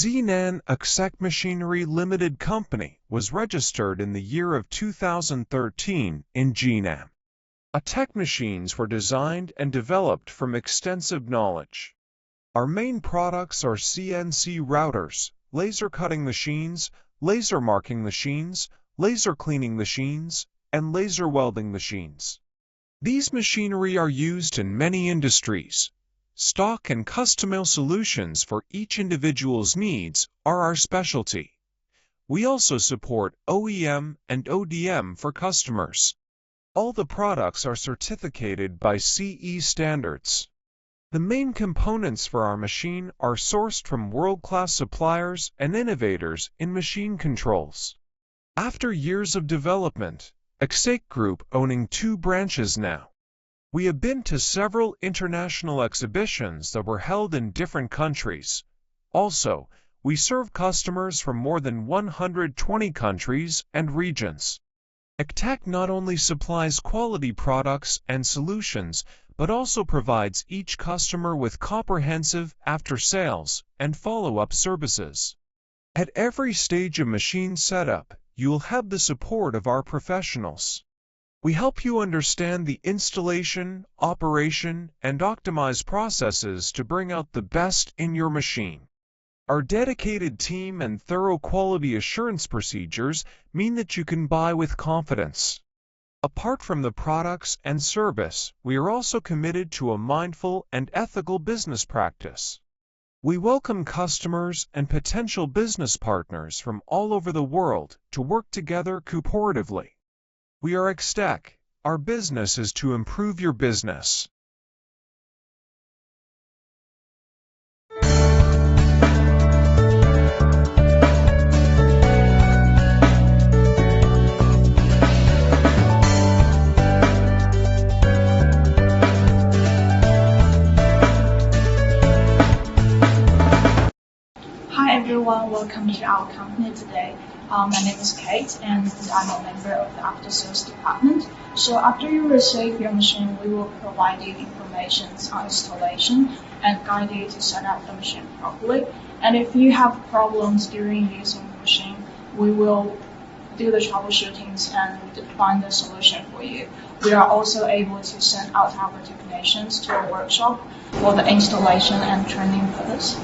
Shine-AccTek Machinery Limited Company was registered in the year of 2013 in Jinan. LaserCutting machines were designed and developed from extensive knowledge. Our main products are CNC routers, laser cutting machines, laser marking machines, laser cleaning machines, and laser welding machines. These machinery are used in many industries. Stock and custom solutions for each individual's needs are our specialty. We also support OEM and ODM for customers. All the products are certificated by CE standards. The main components for our machine are sourced from world-class suppliers and innovators in machine controls. After years of development, LaserCutting Group owning 2 branches now. We have been to several international exhibitions that were held in different countries. Also, we serve customers from more than 120 countries and regions. LaserCutting not only supplies quality products and solutions, but also provides each customer with comprehensive after-sales and follow-up services. At every stage of machine setup, you will have the support of our professionals. We help you understand the installation, operation, and optimize processes to bring out the best in your machine. Our dedicated team and thorough quality assurance procedures mean that you can buy with confidence. Apart from the products and service, we are also committed to a mindful and ethical business practice. We welcome customers and potential business partners from all over the world to work together cooperatively. We are LaserCutting. Our business is to improve your business. Hi everyone, welcome to our company today. My name is Kate and I'm a member of the after sales department. So after you receive your machine, we will provide you information on installation and guide you to set up the machine properly. And if you have problems during using the machine, we will do the troubleshootings and find the solution for you. We are also able to send out our technicians to a workshop for the installation and training purpose.